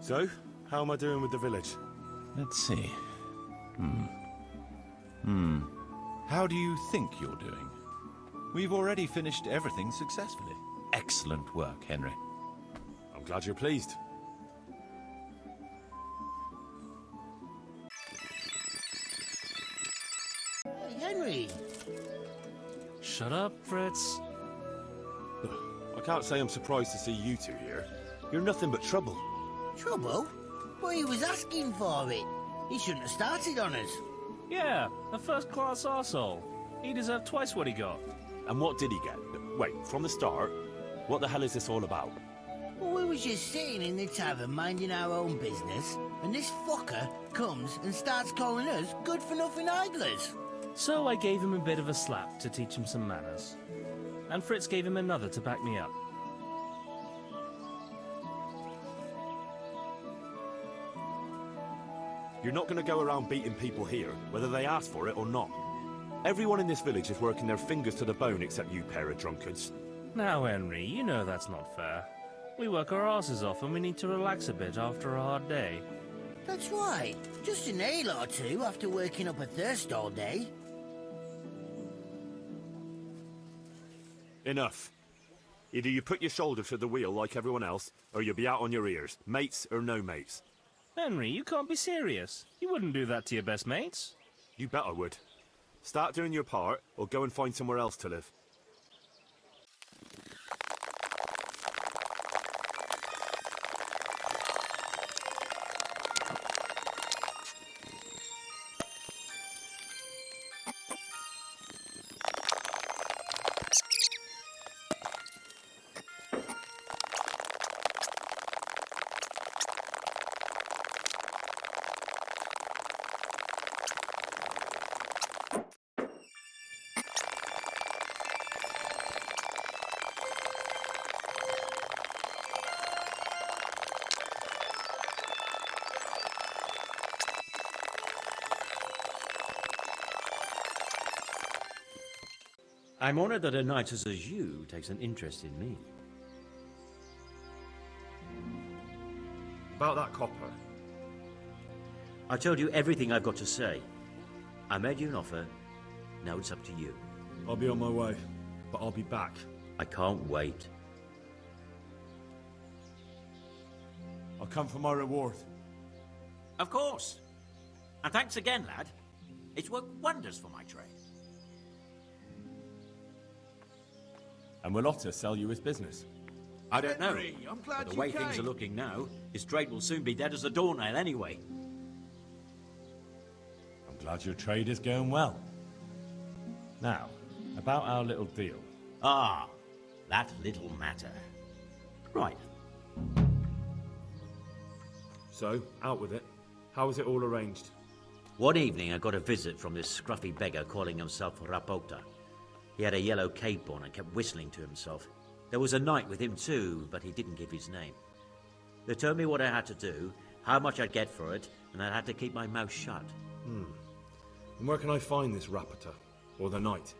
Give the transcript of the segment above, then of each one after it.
So, how am I doing with the village? Let's see. How do you think you're doing? We've already finished everything successfully. Excellent work, Henry. I'm glad you're pleased. Hey, Henry! Shut up, Fritz. I can't say I'm surprised to see you two here. You're nothing but trouble. Trouble? Well, he was asking for it. He shouldn't have started on us. Yeah, a first-class arsehole. He deserved twice what he got. And what did he get? Wait, from the start? What the hell is this all about? Well, we was just sitting in the tavern minding our own business, and this fucker comes and starts calling us good-for-nothing idlers. So I gave him a bit of a slap to teach him some manners. And Fritz gave him another to back me up. You're not going to go around beating people here, whether they ask for it or not. Everyone in this village is working their fingers to the bone except you pair of drunkards. Now, Henry, you know that's not fair. We work our asses off and we need to relax a bit after a hard day. That's right. Just an ale or two after working up a thirst all day. Enough. Either you put your shoulder to the wheel like everyone else, or you'll be out on your ears, mates or no mates. Henry, you can't be serious. You wouldn't do that to your best mates. You bet I would. Start doing your part, or go and find somewhere else to live. I'm honored that a knight such as you takes an interest in me. About that copper. I told you everything I've got to say. I made you an offer. Now it's up to you. I'll be on my way, but I'll be back. I can't wait. I'll come for my reward. Of course. And thanks again, lad. It's worked wonders for my trade. And will Otter sell you his business? I don't know. I'm glad But the way things are looking now, his trade will soon be dead as a doornail anyway. I'm glad your trade is going well. Now, about our little deal. Ah, that little matter. Right. So, out with it. How is it all arranged? One evening I got a visit from this scruffy beggar calling himself Rapota. He had a yellow cape on and kept whistling to himself. There was a knight with him too, but he didn't give his name. They told me what I had to do, how much I'd get for it, and I had to keep my mouth shut. And where can I find this Rapota? Or the knight?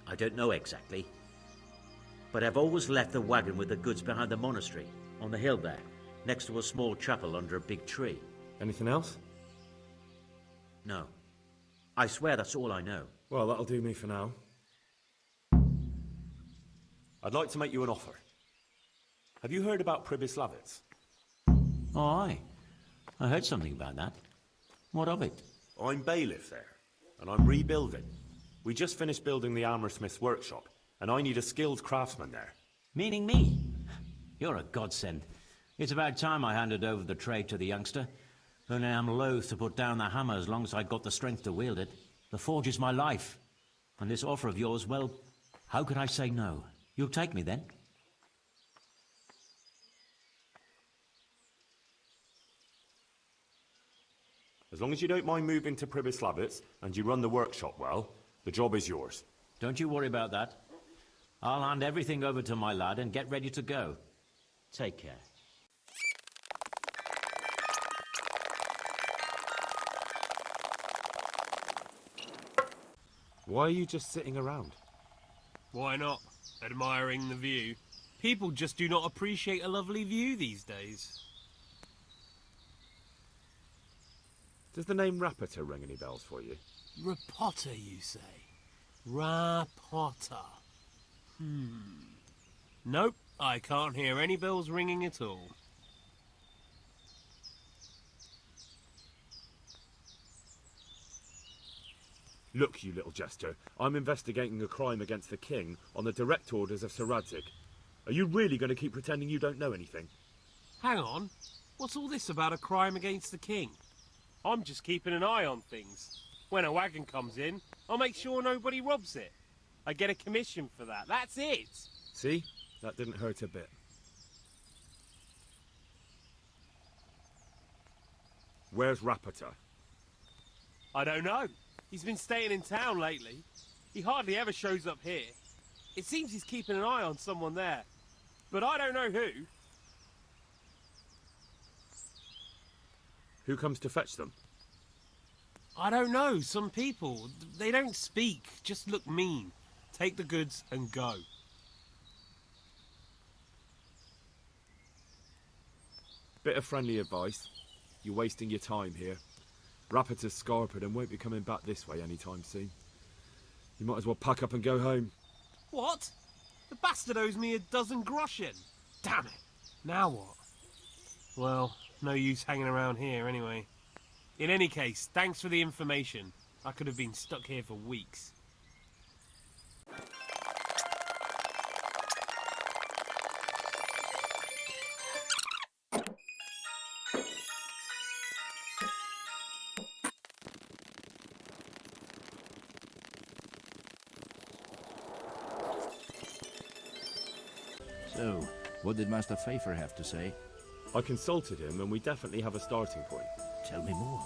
I don't know exactly. But I've always left the wagon with the goods behind the monastery, on the hill there, next to a small chapel under a big tree. Anything else? No. I swear that's all I know. Well, that'll do me for now. I'd like to make you an offer. Have you heard about Pribyslavitz? Oh, aye. I heard something about that. What of it? I'm bailiff there, and I'm rebuilding. We just finished building the armorsmith's workshop, and I need a skilled craftsman there. Meaning me? You're a godsend. It's about time I handed over the trade to the youngster. Only I'm loath to put down the hammer as long as I've got the strength to wield it. The forge is my life. And this offer of yours, well, how could I say no? You'll take me then? As long as you don't mind moving to Pribyslavitz, and you run the workshop well, the job is yours. Don't you worry about that. I'll hand everything over to my lad and get ready to go. Take care. Why are you just sitting around? Why not? Admiring the view. People just do not appreciate a lovely view these days. Does the name Rapota ring any bells for you? Rapota, you say? Rapota. Nope, I can't hear any bells ringing at all. Look, you little jester, I'm investigating a crime against the king on the direct orders of Sir Jezhek. Are you really going to keep pretending you don't know anything? Hang on, what's all this about a crime against the king? I'm just keeping an eye on things. When a wagon comes in, I'll make sure nobody robs it. I get a commission for that, that's it! See? That didn't hurt a bit. Where's Rapota? I don't know. He's been staying in town lately. He hardly ever shows up here. It seems he's keeping an eye on someone there. But I don't know who. Who comes to fetch them? I don't know. Some people. They don't speak. Just look mean. Take the goods and go. Bit of friendly advice. You're wasting your time here. Rapota's scarpered and won't be coming back this way anytime soon. You might as well pack up and go home. What? The bastard owes me 12 groschen. Damn it. Now what? Well, no use hanging around here anyway. In any case, thanks for the information. I could have been stuck here for weeks. So, what did Master Feyfar have to say? I consulted him and we definitely have a starting point. Tell me more.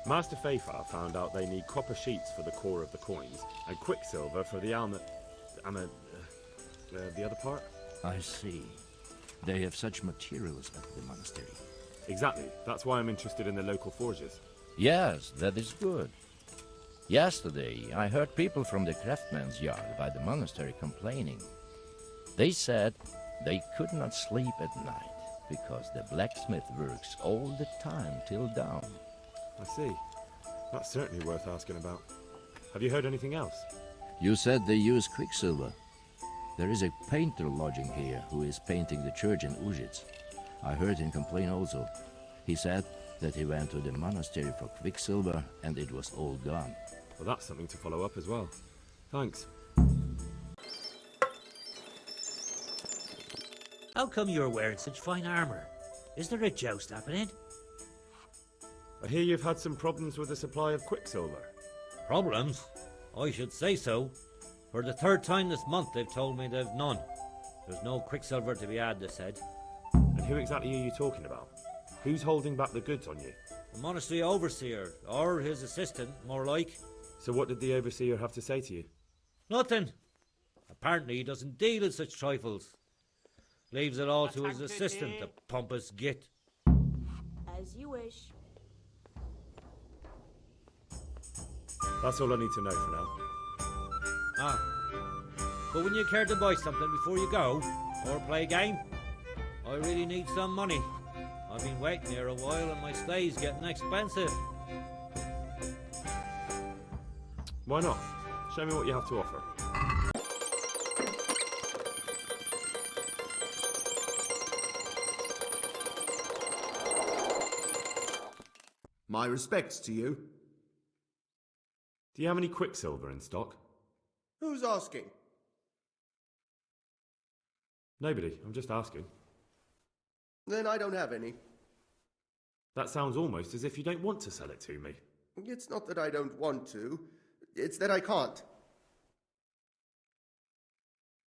Master Feyfar found out they need copper sheets for the core of the coins and quicksilver for the the other part? I see. They have such materials at the monastery. Exactly. That's why I'm interested in the local forges. Yes, that is good. Yesterday, I heard people from the craftsman's yard by the monastery complaining. They said they could not sleep at night because the blacksmith works all the time till dawn. I see. That's certainly worth asking about. Have you heard anything else? You said they use quicksilver. There is a painter lodging here who is painting the church in Ulrich. I heard him complain also. He said that he went to the monastery for quicksilver and it was all gone. Well, that's something to follow up as well. Thanks. How come you're wearing such fine armour? Is there a joust happening? I hear you've had some problems with the supply of quicksilver. Problems? I should say so. For the third time this month they've told me they've none. There's no quicksilver to be had, they said. And who exactly are you talking about? Who's holding back the goods on you? The monastery overseer, or his assistant, more like. So what did the overseer have to say to you? Nothing. Apparently he doesn't deal in such trifles. Leaves it all to his assistant, the pompous git. As you wish. That's all I need to know for now. Ah. But when you care to buy something before you go, or play a game, I really need some money. I've been waiting here a while and my stay's getting expensive. Why not? Show me what you have to offer. My respects to you. Do you have any quicksilver in stock? Who's asking? Nobody. I'm just asking. Then I don't have any. That sounds almost as if you don't want to sell it to me. It's not that I don't want to. It's that I can't.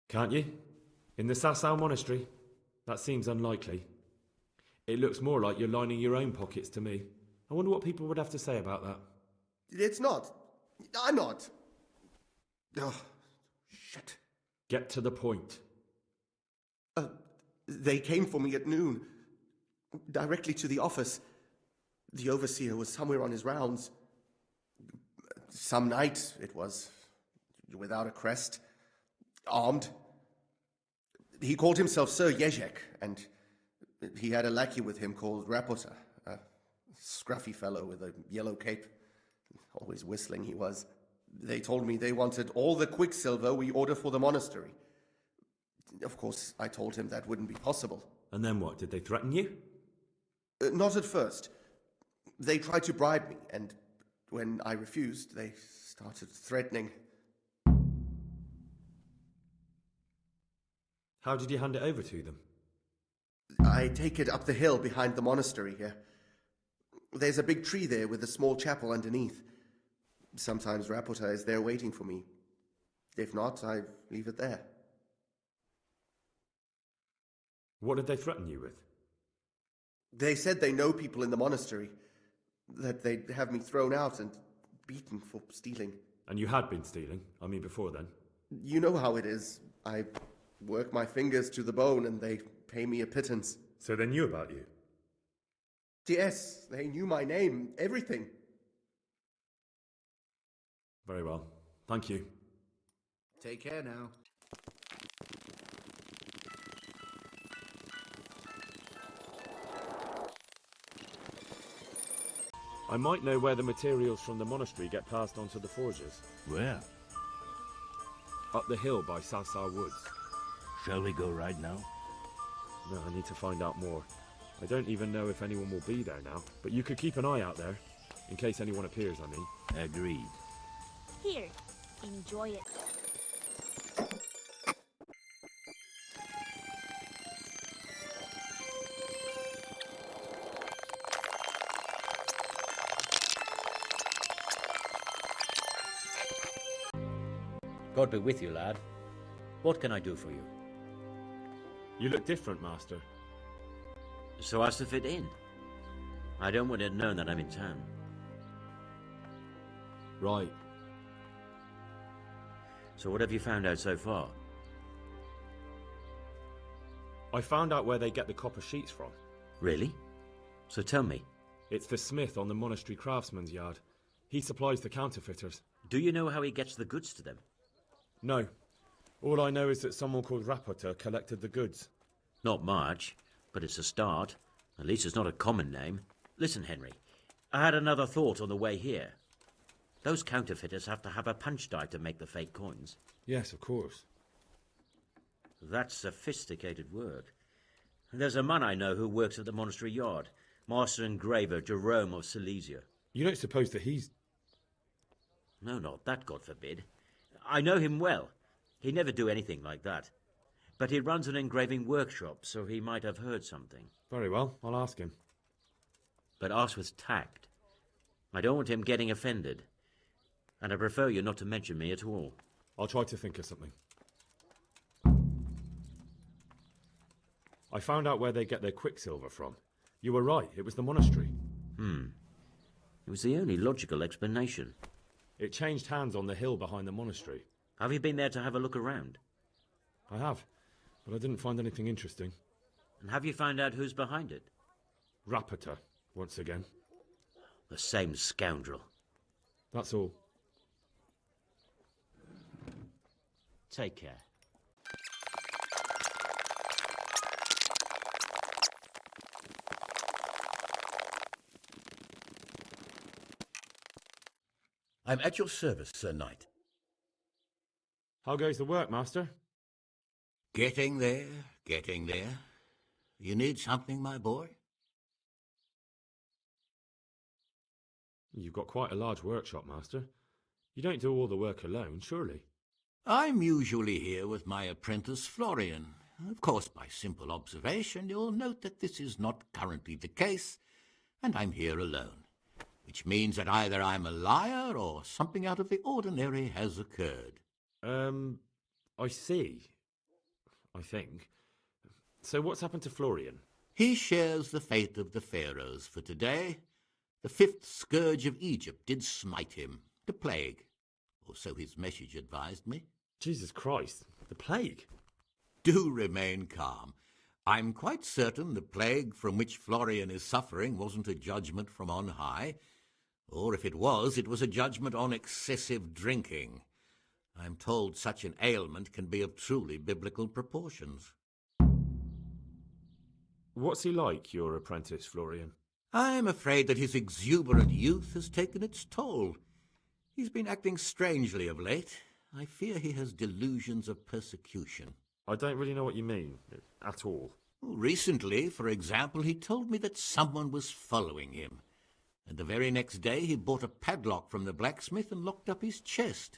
Can't you? In the Sasau monastery? That seems unlikely. It looks more like you're lining your own pockets to me. I wonder what people would have to say about that. It's not. I'm not. Oh, shit. Get to the point. They came for me at noon. Directly to the office. The overseer was somewhere on his rounds. Some night it was. Without a crest. Armed. He called himself Sir Jezhek, and he had a lackey with him called Rapota. Scruffy fellow with a yellow cape. Always whistling he was. They told me they wanted all the quicksilver we order for the monastery. Of course, I told him that wouldn't be possible. And then what? Did they threaten you? Not at first. They tried to bribe me, and when I refused, they started threatening. How did you hand it over to them? I take it up the hill behind the monastery here. There's a big tree there with a small chapel underneath. Sometimes Rapota is there waiting for me. If not, I leave it there. What did they threaten you with? They said they know people in the monastery, that they'd have me thrown out and beaten for stealing. And you had been stealing? I mean, before then? You know how it is. I work my fingers to the bone and they pay me a pittance. So they knew about you? Yes, they knew my name, everything. Very well. Thank you. Take care now. I might know where the materials from the monastery get passed on to the forgers. Where? Up the hill by Sarsar Woods. Shall we go right now? No, I need to find out more. I don't even know if anyone will be there now, but you could keep an eye out there, in case anyone appears, I mean. Agreed. Here, enjoy it. God be with you, lad. What can I do for you? You look different, Master. So as to fit in. I don't want it known that I'm in town. Right. So what have you found out so far? I found out where they get the copper sheets from. Really? So tell me. It's the smith on the monastery craftsman's yard. He supplies the counterfeiters. Do you know how he gets the goods to them? No. All I know is that someone called Rapota collected the goods. Not much, but it's a start. At least it's not a common name. Listen, Henry, I had another thought on the way here. Those counterfeiters have to have a punch die to make the fake coins. Yes, of course. That's sophisticated work. There's a man I know who works at the monastery yard, master engraver Jerome of Silesia. You don't suppose that he's... No, not that, God forbid. I know him well. He'd never do anything like that. But he runs an engraving workshop, so he might have heard something. Very well, I'll ask him. But ask with tact. I don't want him getting offended. And I prefer you not to mention me at all. I'll try to think of something. I found out where they get their quicksilver from. You were right, it was the monastery. It was the only logical explanation. It changed hands on the hill behind the monastery. Have you been there to have a look around? I have, but I didn't find anything interesting. And have you found out who's behind it? Rapota, once again. The same scoundrel. That's all. Take care. I'm at your service, Sir Knight. How goes the work, Master? Getting there, getting there. You need something, my boy? You've got quite a large workshop, Master. You don't do all the work alone, surely? I'm usually here with my apprentice, Florian. Of course, by simple observation, you'll note that this is not currently the case, and I'm here alone. Which means that either I'm a liar or something out of the ordinary has occurred. I see. I think. So what's happened to Florian? He shares the fate of the pharaohs for today. The fifth scourge of Egypt did smite him, the plague. Or so his message advised me. Jesus Christ, the plague? Do remain calm. I'm quite certain the plague from which Florian is suffering wasn't a judgment from on high. Or if it was a judgment on excessive drinking. I'm told such an ailment can be of truly biblical proportions. What's he like, your apprentice, Florian? I'm afraid that his exuberant youth has taken its toll. He's been acting strangely of late. I fear he has delusions of persecution. I don't really know what you mean, at all. Recently, for example, he told me that someone was following him. And the very next day he bought a padlock from the blacksmith and locked up his chest,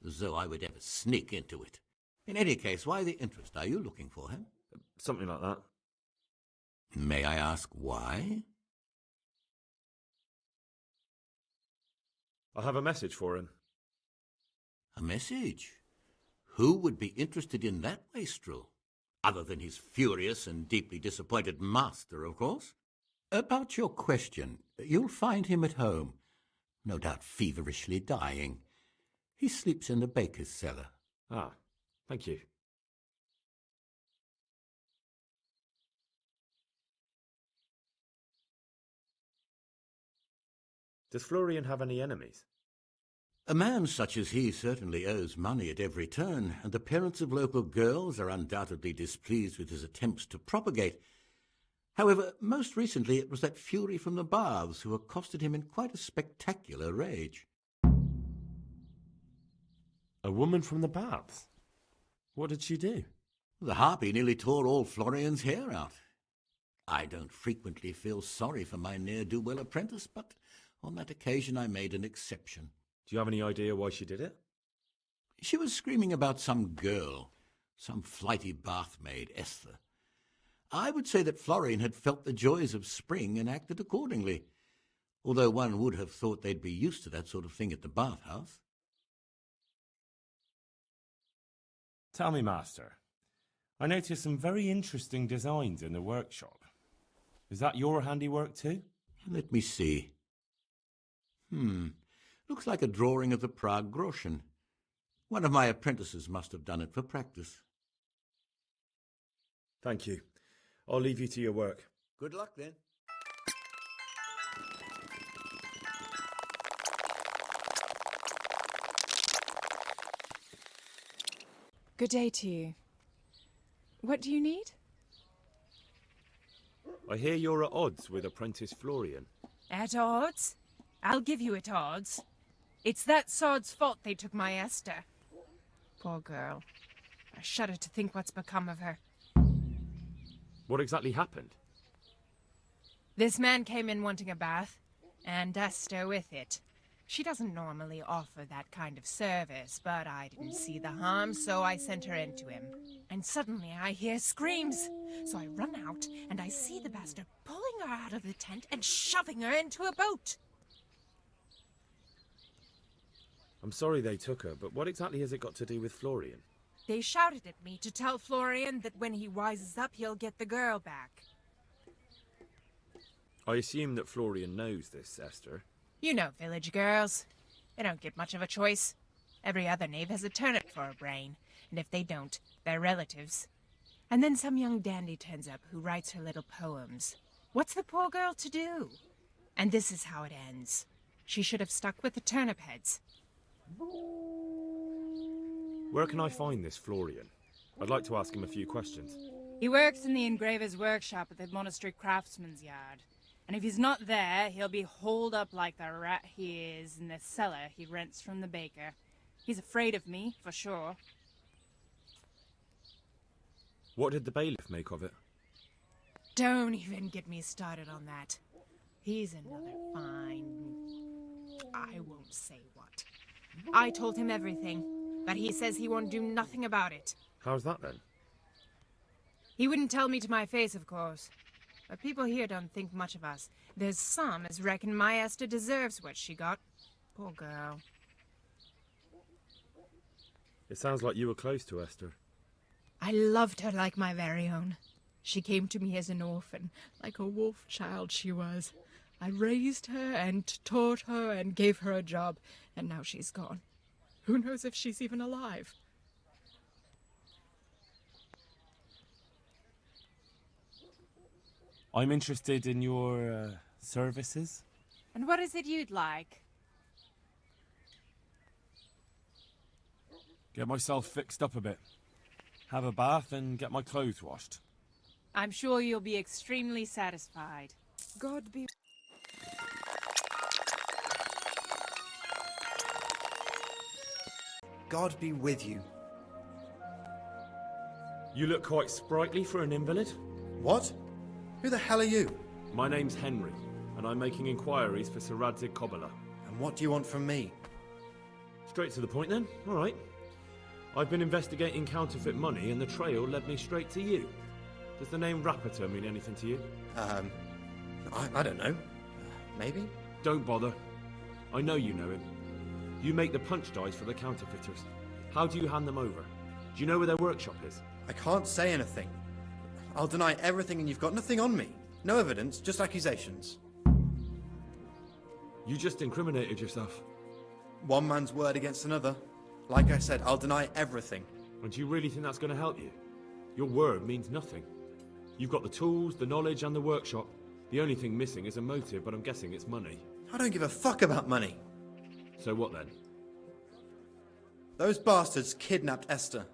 as though I would ever sneak into it. In any case, why the interest? Are you looking for him? Something like that. May I ask why? I have a message for him. A message? Who would be interested in that wastrel? Other than his furious and deeply disappointed master, of course. About your question, you'll find him at home, no doubt feverishly dying. He sleeps in the baker's cellar. Ah, thank you. Does Florian have any enemies? A man such as he certainly owes money at every turn, and the parents of local girls are undoubtedly displeased with his attempts to propagate. However, most recently it was that fury from the baths who accosted him in quite a spectacular rage. A woman from the baths? What did she do? The harpy nearly tore all Florian's hair out. I don't frequently feel sorry for my ne'er-do-well apprentice, but on that occasion I made an exception. Do you have any idea why she did it? She was screaming about some girl, some flighty bathmaid, Esther. I would say that Florian had felt the joys of spring and acted accordingly, although one would have thought they'd be used to that sort of thing at the Bathhouse. Tell me, Master, I noticed some very interesting designs in the workshop. Is that your handiwork too? Let me see. Looks like a drawing of the Prague groschen. One of my apprentices must have done it for practice. Thank you. I'll leave you to your work. Good luck, then. Good day to you. What do you need? I hear you're at odds with apprentice Florian. At odds? I'll give you at odds. It's that sod's fault they took my Esther. Poor girl. I shudder to think what's become of her. What exactly happened? This man came in wanting a bath, and Esther with it. She doesn't normally offer that kind of service, but I didn't see the harm, so I sent her in to him. And suddenly I hear screams. So I run out, and I see the bastard pulling her out of the tent and shoving her into a boat. I'm sorry they took her, but what exactly has it got to do with Florian? They shouted at me to tell Florian that when he wises up, he'll get the girl back. I assume that Florian knows this, Esther. You know village girls. They don't get much of a choice. Every other knave has a turnip for a brain, and if they don't, they're relatives. And then some young dandy turns up who writes her little poems. What's the poor girl to do? And this is how it ends. She should have stuck with the turnip heads. Where can I find this Florian? I'd like to ask him a few questions. He works in the engraver's workshop at the monastery craftsman's yard. And if he's not there, he'll be holed up like the rat he is in the cellar he rents from the baker. He's afraid of me, for sure. What did the bailiff make of it? Don't even get me started on that. He's another fine... I won't say what. I told him everything, but he says he won't do nothing about it. How's that then? He wouldn't tell me to my face, of course. But people here don't think much of us. There's some as reckon my Esther deserves what she got. Poor girl. It sounds like you were close to Esther. I loved her like my very own. She came to me as an orphan, like a wolf child she was. I raised her and taught her and gave her a job, and now she's gone. Who knows if she's even alive? I'm interested in your services. And what is it you'd like? Get myself fixed up a bit. Have a bath and get my clothes washed. I'm sure you'll be extremely satisfied. God be... God be with you. You look quite sprightly for an invalid. What? Who the hell are you? My name's Henry, and I'm making inquiries for Sir Jezhek Cobbler. And what do you want from me? Straight to the point then? All right. I've been investigating counterfeit money, and the trail led me straight to you. Does the name Rapota mean anything to you? I don't know. Maybe? Don't bother. I know you know him. You make the punch dice for the counterfeiters. How do you hand them over? Do you know where their workshop is? I can't say anything. I'll deny everything and you've got nothing on me. No evidence, just accusations. You just incriminated yourself. One man's word against another. Like I said, I'll deny everything. And do you really think that's going to help you? Your word means nothing. You've got the tools, the knowledge, and the workshop. The only thing missing is a motive, but I'm guessing it's money. I don't give a fuck about money. So what then? Those bastards kidnapped Esther.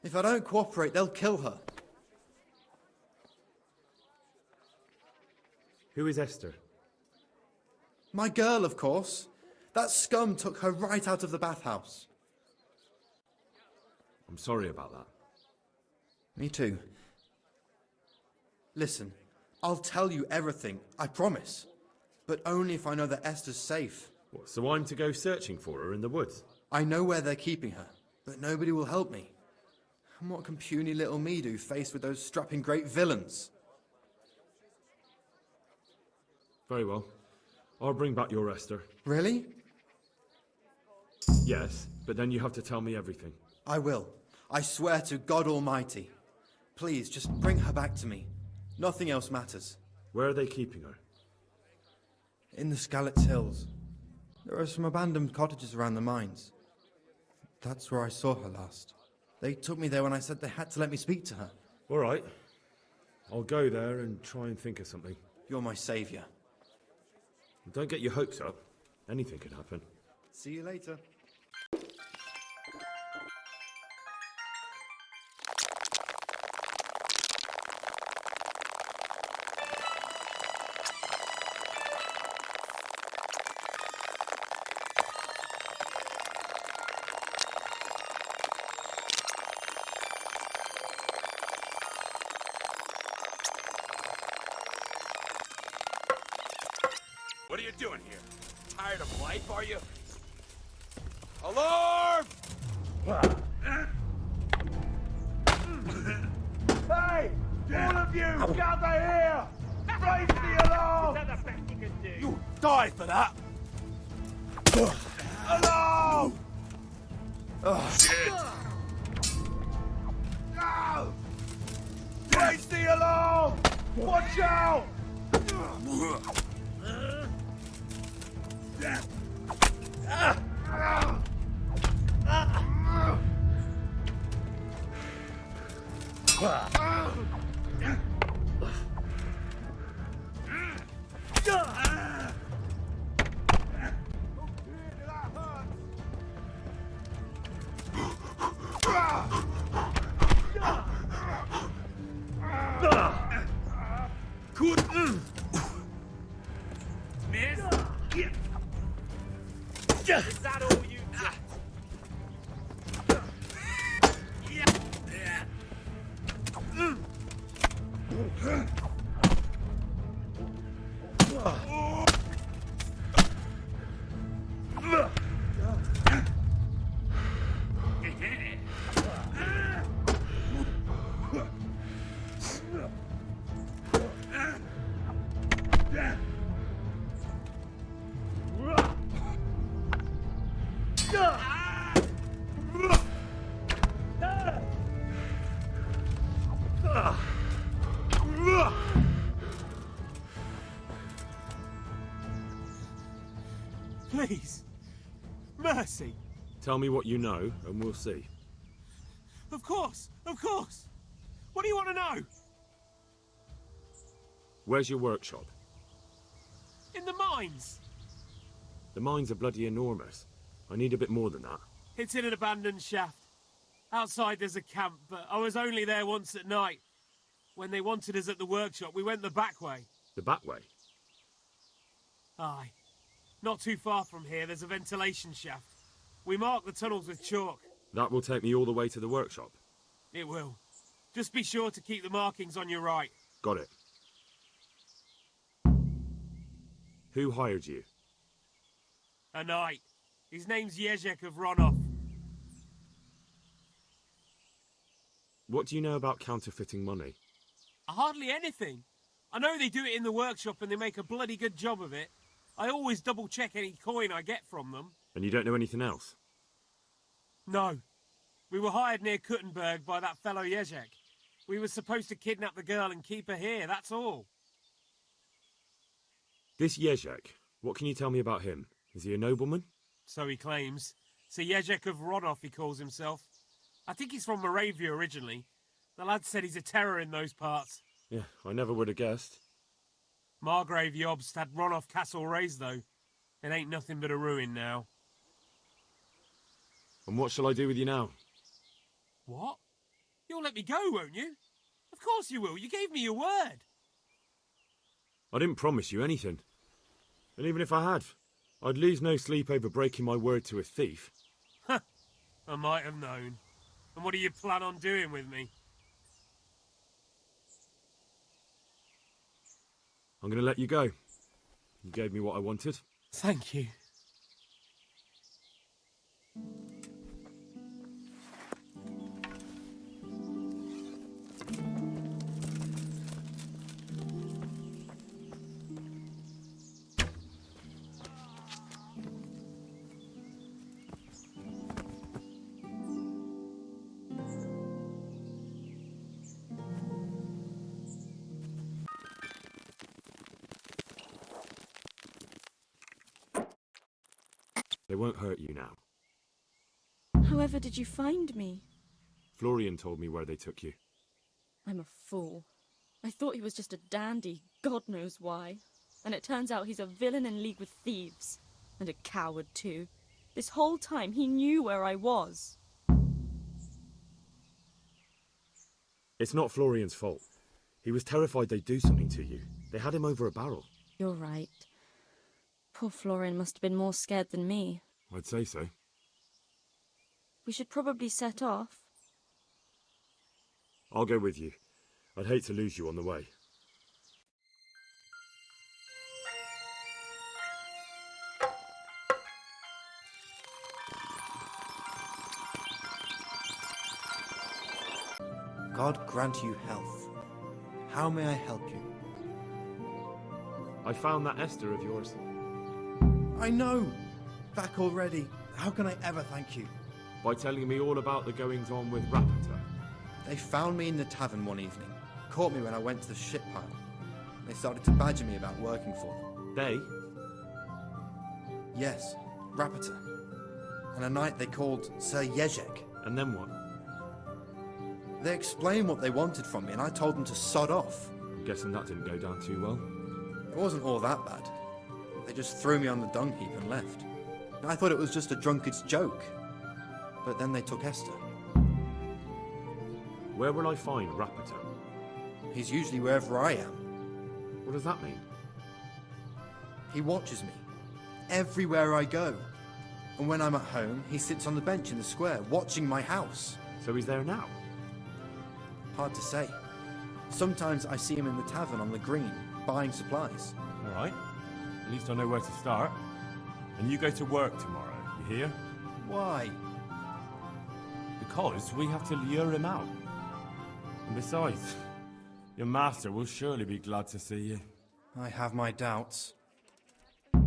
If I don't cooperate, they'll kill her. Who is Esther? My girl, of course. That scum took her right out of the bathhouse. I'm sorry about that. Me too. Listen, I'll tell you everything, I promise. But only if I know that Esther's safe. What, so I'm to go searching for her in the woods? I know where they're keeping her, but nobody will help me. And what can puny little me do faced with those strapping great villains? Very well. I'll bring back your Esther. Really? Yes, but then you have to tell me everything. I will. I swear to God Almighty. Please, just bring her back to me. Nothing else matters. Where are they keeping her? In the Skalitz Hills. There are some abandoned cottages around the mines. That's where I saw her last. They took me there when I said they had to let me speak to her. All right. I'll go there and try and think of something. You're my saviour. Don't get your hopes up. Anything could happen. See you later. What are you doing here? Tired of life, are you? Alarm! Hey! All of you, gather here! Raise the alarm! Is that the best you can do? You'll die for that! Alarm! Oh, shit! No! Raise the alarm! Watch out! Is that all you got? Please. Mercy. Tell me what you know, and we'll see. Of course, of course. What do you want to know? Where's your workshop? In the mines. The mines are bloody enormous. I need a bit more than that. It's in an abandoned shaft. Outside there's a camp, but I was only there once at night. When they wanted us at the workshop, we went the back way. The back way? Aye. Not too far from here, there's a ventilation shaft. We mark the tunnels with chalk. That will take me all the way to the workshop. It will. Just be sure to keep the markings on your right. Got it. Who hired you? A knight. His name's Jezhek of Ronov. What do you know about counterfeiting money? Hardly anything. I know they do it in the workshop and they make a bloody good job of it. I always double-check any coin I get from them. And you don't know anything else? No. We were hired near Kuttenberg by that fellow Jezhek. We were supposed to kidnap the girl and keep her here, that's all. This Jezhek, what can you tell me about him? Is he a nobleman? So he claims. Sir Jezhek of Ronov, he calls himself. I think he's from Moravia originally. The lad said he's a terror in those parts. Yeah, I never would have guessed. Margrave Jobst had Ronov Castle razed, though. It ain't nothing but a ruin now. And what shall I do with you now? What? You'll let me go, won't you? Of course you will. You gave me your word. I didn't promise you anything. And even if I had, I'd lose no sleep over breaking my word to a thief. Huh. I might have known. And what do you plan on doing with me? I'm going to let you go. You gave me what I wanted. Thank you. They won't hurt you now. However did you find me? Florian told me where they took you. I'm a fool. I thought he was just a dandy, God knows why. And it turns out he's a villain in league with thieves. And a coward, too. This whole time he knew where I was. It's not Florian's fault. He was terrified they'd do something to you. They had him over a barrel. You're right. Poor Florian must have been more scared than me. I'd say so. We should probably set off. I'll go with you. I'd hate to lose you on the way. God grant you health. How may I help you? I found that Esther of yours. I know! Back already. How can I ever thank you? By telling me all about the goings-on with Rapota. They found me in the tavern one evening. Caught me when I went to the ship pile. They started to badger me about working for them. They? Yes, Rapota. And a knight they called Sir Jezhek. And then what? They explained what they wanted from me and I told them to sod off. I'm guessing that didn't go down too well. It wasn't all that bad. They just threw me on the dung heap and left. I thought it was just a drunkard's joke. But then they took Esther. Where will I find Rapota? He's usually wherever I am. What does that mean? He watches me. Everywhere I go. And when I'm at home, he sits on the bench in the square, watching my house. So he's there now? Hard to say. Sometimes I see him in the tavern on the green, buying supplies. All right. At least I know where to start. And you go to work tomorrow, you hear? Why? Because we have to lure him out. And besides, your master will surely be glad to see you. I have my doubts. I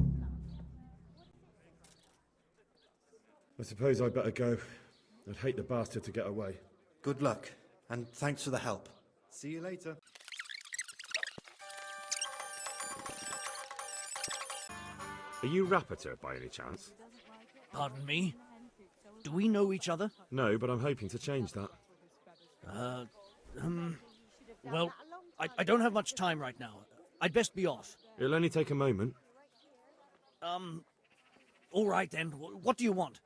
suppose I'd better go. I'd hate the bastard to get away. Good luck, and thanks for the help. See you later. Are you Rapota by any chance? Pardon me? Do we know each other? No, but I'm hoping to change that. Well, I don't have much time right now. I'd best be off. It'll only take a moment. All right then. What do you want?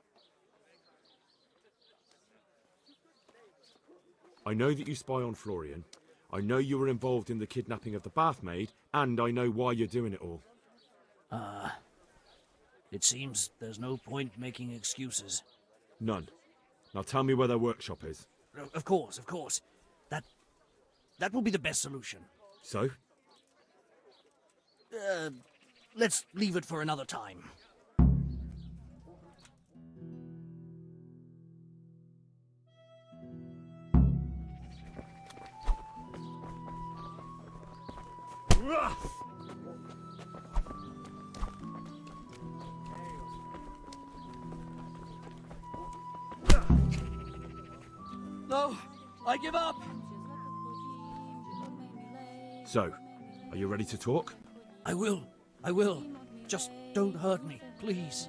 I know that you spy on Florian. I know you were involved in the kidnapping of the bath maid, and I know why you're doing it all. It seems there's no point making excuses. None. Now tell me where their workshop is. Of course, of course. That will be the best solution. So? Let's leave it for another time. No, I give up. So, are you ready to talk? I will. Just don't hurt me, please.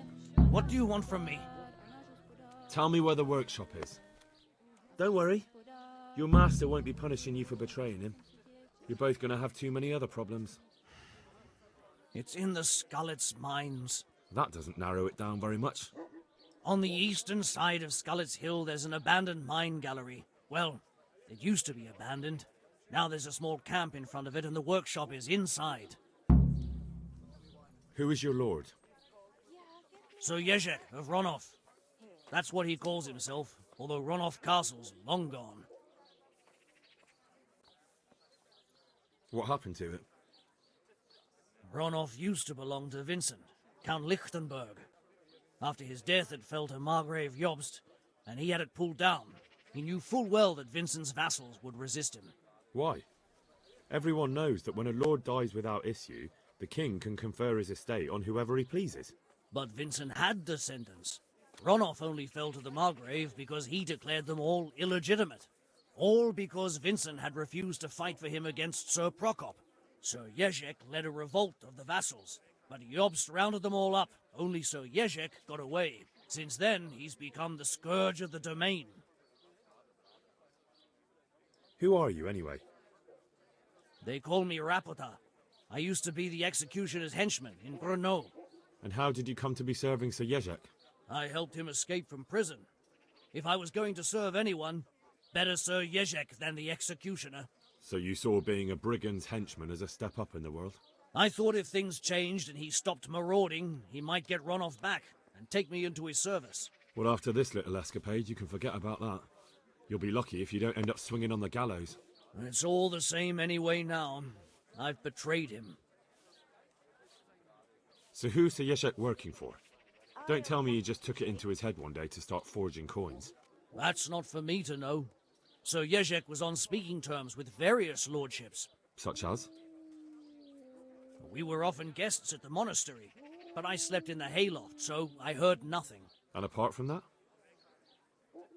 What do you want from me? Tell me where the workshop is. Don't worry. Your master won't be punishing you for betraying him. You're both going to have too many other problems. It's in the Skullet's mines. That doesn't narrow it down very much. On the eastern side of Skullet's Hill, there's an abandoned mine gallery. Well, it used to be abandoned. Now there's a small camp in front of it, and the workshop is inside. Who is your lord? Sir Jezhek of Ronov. That's what he calls himself, although Ronov Castle's long gone. What happened to it? Ronov used to belong to Vincent, Count Lichtenberg. After his death, it fell to Margrave Jobst, and he had it pulled down. He knew full well that Vincent's vassals would resist him. Why? Everyone knows that when a lord dies without issue, the king can confer his estate on whoever he pleases. But Vincent had descendants. Ronov only fell to the Margrave because he declared them all illegitimate. All because Vincent had refused to fight for him against Sir Prokop. Sir Jezhek led a revolt of the vassals, but Jobst rounded them all up. Only Sir Jezhek got away. Since then, he's become the scourge of the domain. Who are you, anyway? They call me Rapota. I used to be the executioner's henchman in Brno. And how did you come to be serving Sir Jezhek? I helped him escape from prison. If I was going to serve anyone, better Sir Jezhek than the executioner. So you saw being a brigand's henchman as a step up in the world? I thought if things changed and he stopped marauding, he might get Ronov back and take me into his service. Well, after this little escapade, you can forget about that. You'll be lucky if you don't end up swinging on the gallows. It's all the same anyway now. I've betrayed him. So who's Sir Jezhek working for? Don't tell me he just took it into his head one day to start forging coins. That's not for me to know. Sir Jezhek was on speaking terms with various lordships. Such as? We were often guests at the monastery, but I slept in the hayloft, so I heard nothing. And apart from that?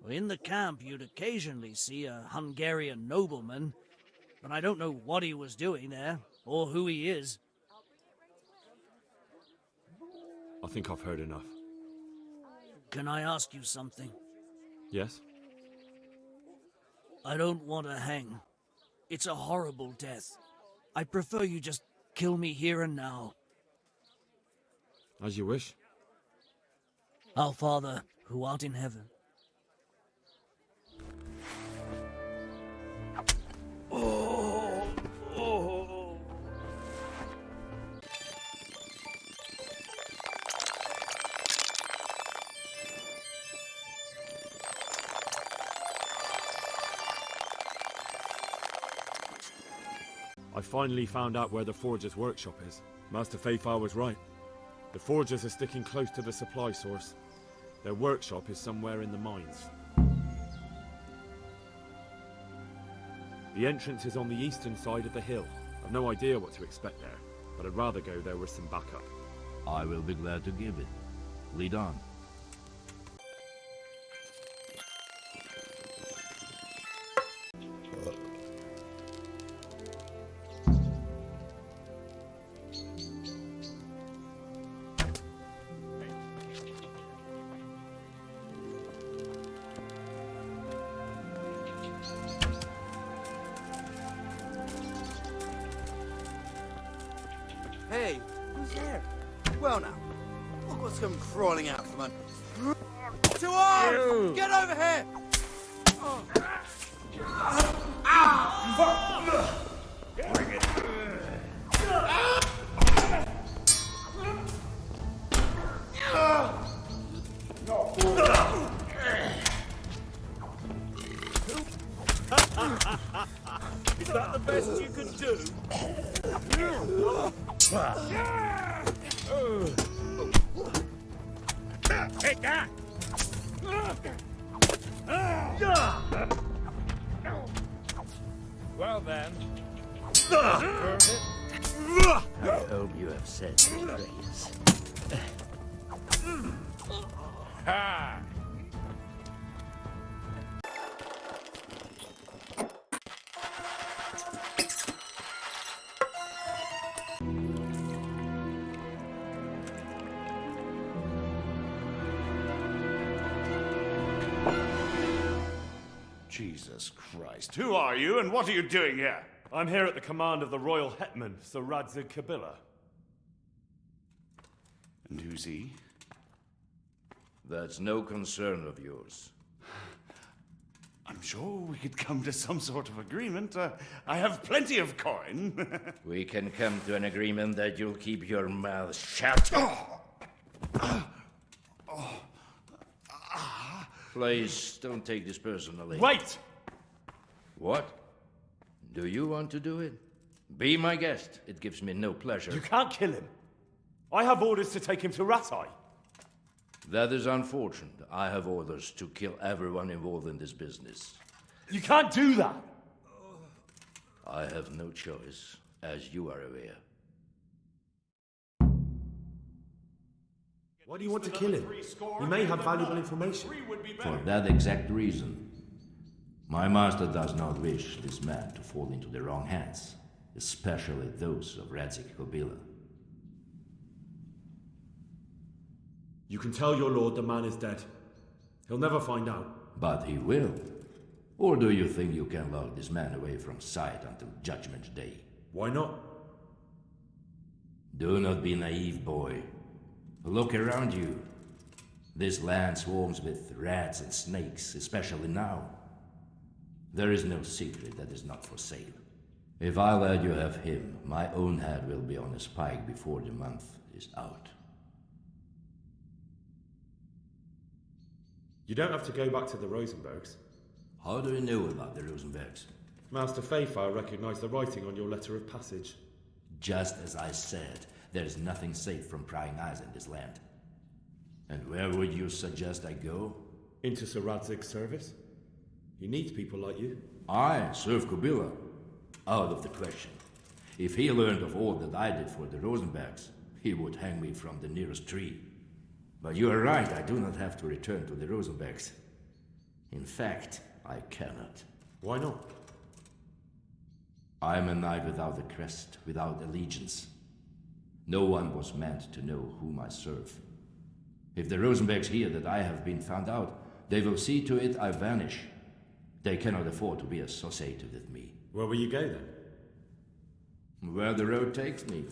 In the camp, you'd occasionally see a Hungarian nobleman, but I don't know what he was doing there, or who he is. I think I've heard enough. Can I ask you something? Yes? I don't want to hang. It's a horrible death. I prefer you just kill me here and now. As you wish. Our Father, who art in heaven. I finally found out where the forger's workshop is. Master Feyfar was right. The forgers are sticking close to the supply source. Their workshop is somewhere in the mines. The entrance is on the eastern side of the hill. I've no idea what to expect there, but I'd rather go there with some backup. I will be glad to give it. Lead on. Hey, who's there? Well now, look what's come crawling out from under. To arms! Get over here! that the best you can do? Take that! Well then. I hope you have said your prayers. Ha! Jesus Christ. Who are you and what are you doing here? I'm here at the command of the Royal Hetman, Sir Jezhek Kabila. And who's he? That's no concern of yours. I'm sure we could come to some sort of agreement. I have plenty of coin. We can come to an agreement that you'll keep your mouth shut. Please, don't take this personally. Wait! What? Do you want to do it? Be my guest. It gives me no pleasure. You can't kill him. I have orders to take him to Rattay. That is unfortunate. I have orders to kill everyone involved in this business. You can't do that! I have no choice, as you are aware. Why do you want to kill him? He may have valuable information. For that exact reason. My master does not wish this man to fall into the wrong hands, especially those of Jezhek Kabila. You can tell your lord the man is dead. He'll never find out. But he will. Or do you think you can lock this man away from sight until Judgment Day? Why not? Do not be naive, boy. Look around you. This land swarms with rats and snakes, especially now. There is no secret that is not for sale. If I let you have him, my own head will be on a spike before the month is out. You don't have to go back to the Rosenbergs. How do you know about the Rosenbergs? Master Feyfar recognized the writing on your letter of passage. Just as I said, there is nothing safe from prying eyes in this land. And where would you suggest I go? Into Sir Jezhek's service. He needs people like you. I serve Kabila. Out of the question. If he learned of all that I did for the Rosenbergs, he would hang me from the nearest tree. But you are right, I do not have to return to the Rosenbergs. In fact, I cannot. Why not? I am a knight without a crest, without allegiance. No one was meant to know whom I serve. If the Rosenbergs hear that I have been found out, they will see to it I vanish. They cannot afford to be associated with me. Where will you go then? Where the road takes me,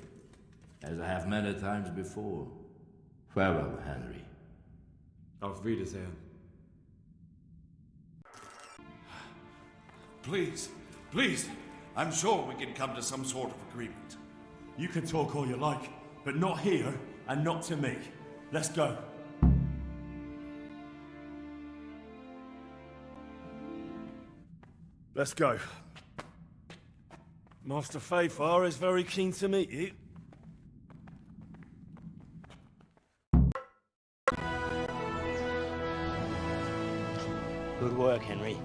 as I have many times before. Farewell, Henry. Auf Wiedersehen. Please, please, I'm sure we can come to some sort of agreement. You can talk all you like, but not here and not to me. Let's go. Let's go. Master Feyfar is very keen to meet you. Good work, Henry.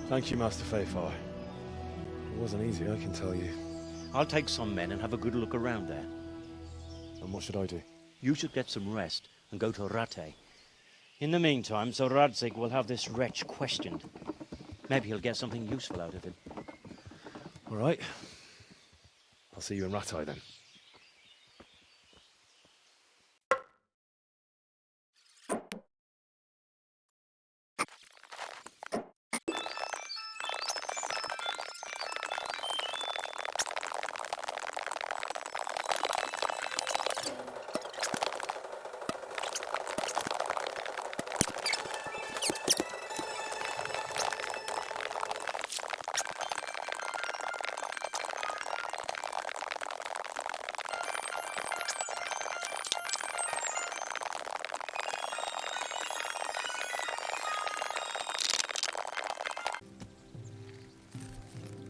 Thank you, Master Feyfar. It wasn't easy, I can tell you. I'll take some men and have a good look around there. And what should I do? You should get some rest and go to Rattay. In the meantime, Sir Jezhek will have this wretch questioned. Maybe he'll get something useful out of it. All right. I'll see you in Rattay then.